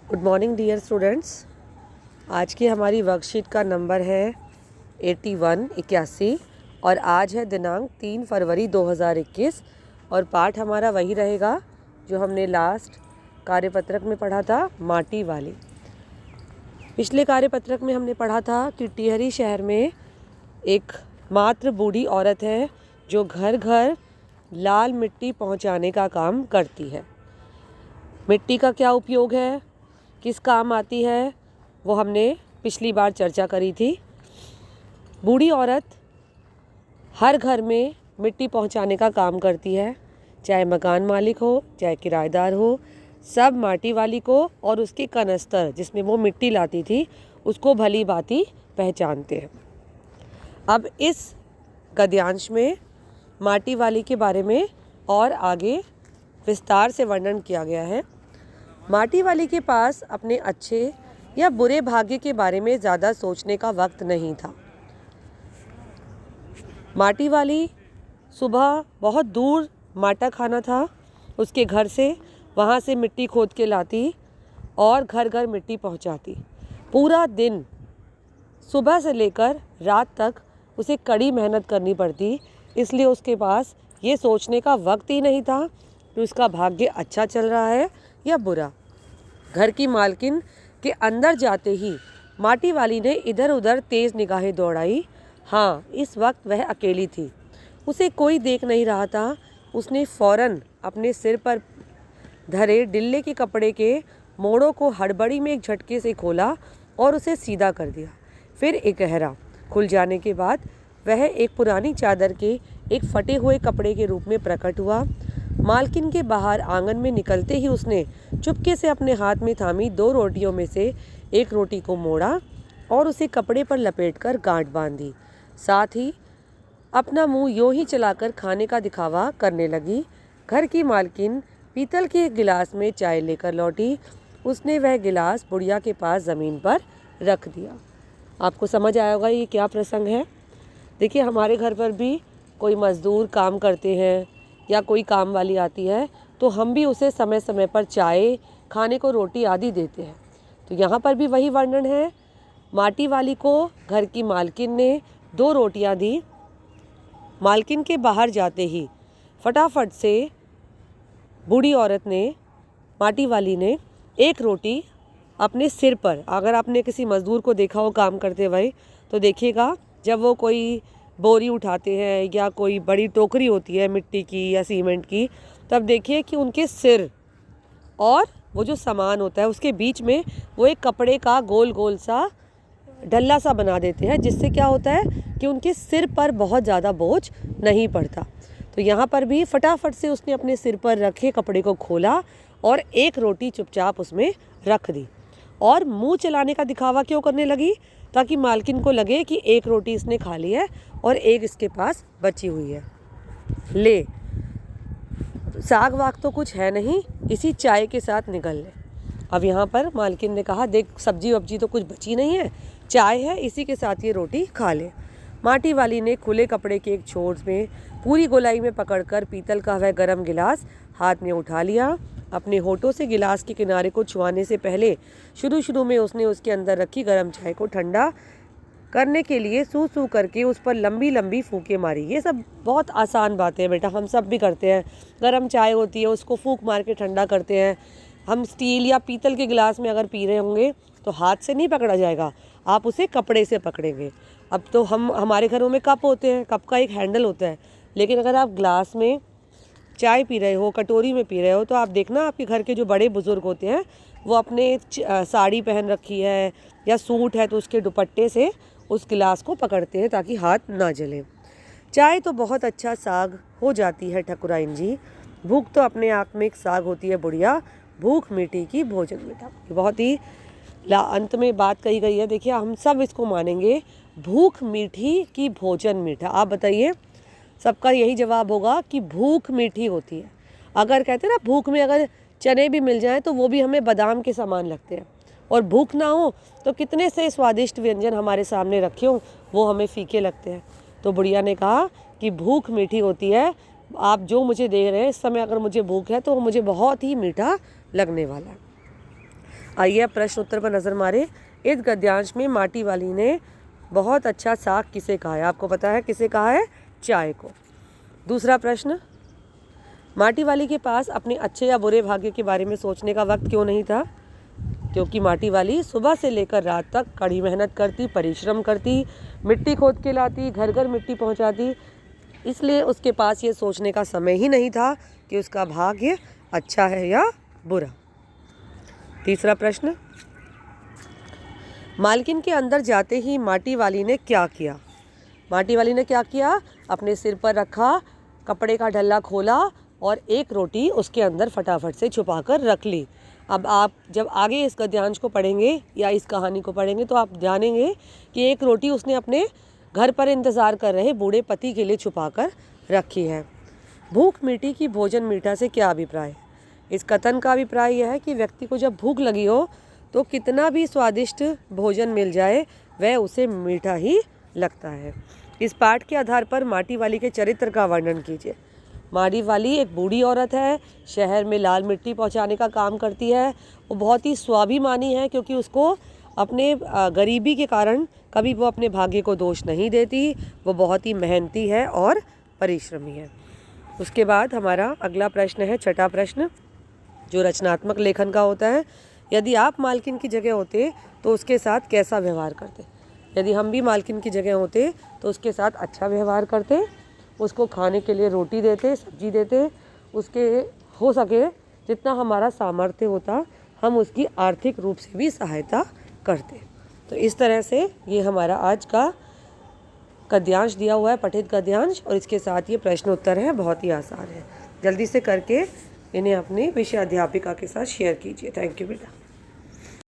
Good morning dear students. आज की हमारी वर्कशीट का नंबर है 81 और आज है दिनांक 3 फरवरी 2021 और पाठ हमारा वही रहेगा जो हमने लास्ट कार्यपत्रक में पढ़ा था, माटी वाली। पिछले कार्यपत्रक में हमने पढ़ा था कि टिहरी शहर में एक मात्र बूढ़ी औरत है जो घर घर लाल मिट्टी पहुंचाने का काम करती है। मिट्टी का क्या उपयोग है, किस काम आती है, वो हमने पिछली बार चर्चा करी थी। बूढ़ी औरत हर घर में मिट्टी पहुंचाने का काम करती है, चाहे मकान मालिक हो चाहे किराएदार हो, सब माटी वाली को और उसके कनस्तर जिसमें वो मिट्टी लाती थी उसको भली भांति पहचानते हैं। अब इस गद्यांश में माटी वाली के बारे में और आगे विस्तार से वर्णन किया गया है। माटी वाली के पास अपने अच्छे या बुरे भाग्य के बारे में ज़्यादा सोचने का वक्त नहीं था। माटी वाली सुबह बहुत दूर माटा खाना था उसके घर से, वहाँ से मिट्टी खोद के लाती और घर घर मिट्टी पहुँचाती। पूरा दिन सुबह से लेकर रात तक उसे कड़ी मेहनत करनी पड़ती, इसलिए उसके पास ये सोचने का वक्त ही नहीं था कि उसका भाग्य अच्छा चल रहा है या बुरा। घर की मालकिन के अंदर जाते ही माटी वाली ने इधर उधर तेज़ निगाहें दौड़ाई। हाँ, इस वक्त वह अकेली थी, उसे कोई देख नहीं रहा था। उसने फौरन अपने सिर पर धरे डिल्ले के कपड़े के मोड़ों को हड़बड़ी में एक झटके से खोला और उसे सीधा कर दिया। फिर इकहरा खुल जाने के बाद वह एक पुरानी चादर के एक फटे हुए कपड़े के रूप में प्रकट हुआ। मालकिन के बाहर आंगन में निकलते ही उसने चुपके से अपने हाथ में थामी 2 रोटियों में से एक रोटी को मोड़ा और उसे कपड़े पर लपेटकर गांठ बांधी। साथ ही अपना मुंह यूं ही चलाकर खाने का दिखावा करने लगी। घर की मालकिन पीतल के एक गिलास में चाय लेकर लौटी। उसने वह गिलास बुढ़िया के पास ज़मीन पर रख दिया। आपको समझ आया होगा ये क्या प्रसंग है। देखिए, हमारे घर पर भी कोई मज़दूर काम करते हैं या कोई काम वाली आती है तो हम भी उसे समय समय पर चाय, खाने को रोटी आदि देते हैं। तो यहाँ पर भी वही वर्णन है। माटी वाली को घर की मालकिन ने 2 रोटियाँ दी। मालकिन के बाहर जाते ही फटाफट से बूढ़ी औरत ने, माटी वाली ने, एक रोटी अपने सिर पर, अगर आपने किसी मज़दूर को देखा हो काम करते हुए तो देखिएगा जब वो कोई बोरी उठाते हैं या कोई बड़ी टोकरी होती है मिट्टी की या सीमेंट की, तब देखिए कि उनके सिर और वो जो सामान होता है उसके बीच में वो एक कपड़े का गोल गोल सा डल्ला सा बना देते हैं, जिससे क्या होता है कि उनके सिर पर बहुत ज़्यादा बोझ नहीं पड़ता। तो यहाँ पर भी फटाफट से उसने अपने सिर पर रखे कपड़े को खोला और एक रोटी चुपचाप उसमें रख दी और मुंह चलाने का दिखावा क्यों करने लगी, ताकि मालकिन को लगे कि एक रोटी इसने खा ली है और एक इसके पास बची हुई है। ले, साग वाग तो कुछ है नहीं, इसी चाय के साथ निकल ले। अब यहाँ पर मालकिन ने कहा, देख सब्जी वब्जी तो कुछ बची नहीं है, चाय है, इसी के साथ ये रोटी खा ले। माटी वाली ने खुले कपड़े के एक छोर में पूरी गोलाई में पकड़कर पीतल का वह गर्म गिलास हाथ में उठा लिया। अपने होठों से गिलास के किनारे को छुआने से पहले शुरू में उसने उसके अंदर रखी गर्म चाय को ठंडा करने के लिए सू सू करके उस पर लंबी लंबी फूंकें मारी। ये सब बहुत आसान बातें हैं बेटा, हम सब भी करते हैं। गर्म चाय होती है उसको फूंक मार के ठंडा करते हैं। हम स्टील या पीतल के गिलास में अगर पी रहे होंगे तो हाथ से नहीं पकड़ा जाएगा, आप उसे कपड़े से पकड़ेंगे। अब तो हमारे घरों में कप होते हैं, कप का एक हैंडल होता है, लेकिन अगर आप ग्लास में चाय पी रहे हो, कटोरी में पी रहे हो, तो आप देखना आपके घर के जो बड़े बुज़ुर्ग होते हैं वो अपने साड़ी पहन रखी है या सूट है तो उसके दुपट्टे से उस गिलास को पकड़ते हैं ताकि हाथ ना जले। चाय तो बहुत अच्छा साग हो जाती है ठकुराइन जी, भूख तो अपने आप में एक साग होती है बुढ़िया, भूख मीठी की भोजन मीठा। बहुत ही अंत में बात कही गई है। देखिए, हम सब इसको मानेंगे, भूख मीठी की भोजन मीठा। आप बताइए, सबका यही जवाब होगा कि भूख मीठी होती है। अगर कहते हैं ना, भूख में अगर चने भी मिल जाएं तो वो भी हमें बादाम के समान लगते हैं, और भूख ना हो तो कितने से स्वादिष्ट व्यंजन हमारे सामने रखे हों वो हमें फीके लगते हैं। तो बुढ़िया ने कहा कि भूख मीठी होती है, आप जो मुझे दे रहे हैं इस समय अगर मुझे भूख है तो वो मुझे बहुत ही मीठा लगने वाला है। आइए अब प्रश्न उत्तर पर नज़र मारे। इस गद्यांश में माटी वाली ने बहुत अच्छा साग किसे कहा है? आपको पता है किसे कहा है? चाय को। दूसरा प्रश्न, माटी वाली के पास अपने अच्छे या बुरे भाग्य के बारे में सोचने का वक्त क्यों नहीं था? क्योंकि माटी वाली सुबह से लेकर रात तक कड़ी मेहनत करती, परिश्रम करती, मिट्टी खोद के लाती, घर घर मिट्टी पहुंचाती, इसलिए उसके पास ये सोचने का समय ही नहीं था कि उसका भाग्य अच्छा है या बुरा। तीसरा प्रश्न, मालकिन के अंदर जाते ही माटी वाली ने क्या किया? माटी वाली ने क्या किया? अपने सिर पर रखा कपड़े का ढल्ला खोला और एक रोटी उसके अंदर फटाफट से छुपा कर रख ली। अब आप जब आगे इस गद्यांश को पढ़ेंगे या इस कहानी को पढ़ेंगे तो आप जानेंगे कि एक रोटी उसने अपने घर पर इंतज़ार कर रहे बूढ़े पति के लिए छुपा कर रखी है। भूख मीठी की भोजन मीठा से क्या अभिप्राय? इस कथन का अभिप्राय यह है कि व्यक्ति को जब भूख लगी हो तो कितना भी स्वादिष्ट भोजन मिल जाए वह उसे मीठा ही लगता है। इस पाठ के आधार पर माटी वाली के चरित्र का वर्णन कीजिए। माटी वाली एक बूढ़ी औरत है, शहर में लाल मिट्टी पहुंचाने का काम करती है। वो बहुत ही स्वाभिमानी है क्योंकि उसको अपने गरीबी के कारण कभी वो अपने भाग्य को दोष नहीं देती। वो बहुत ही मेहनती है और परिश्रमी है। उसके बाद हमारा अगला प्रश्न है, छठा प्रश्न, जो रचनात्मक लेखन का होता है। यदि आप मालकिन की जगह होते तो उसके साथ कैसा व्यवहार करते? यदि हम भी मालकिन की जगह होते तो उसके साथ अच्छा व्यवहार करते, उसको खाने के लिए रोटी देते, सब्जी देते, उसके हो सके जितना हमारा सामर्थ्य होता हम उसकी आर्थिक रूप से भी सहायता करते। तो इस तरह से ये हमारा आज का गद्यांश दिया हुआ है, पठित गद्यांश, और इसके साथ ये प्रश्न उत्तर है, बहुत ही आसान है। जल्दी से करके इन्हें अपने विषय अध्यापिका के साथ शेयर कीजिए। थैंक यू बेटा।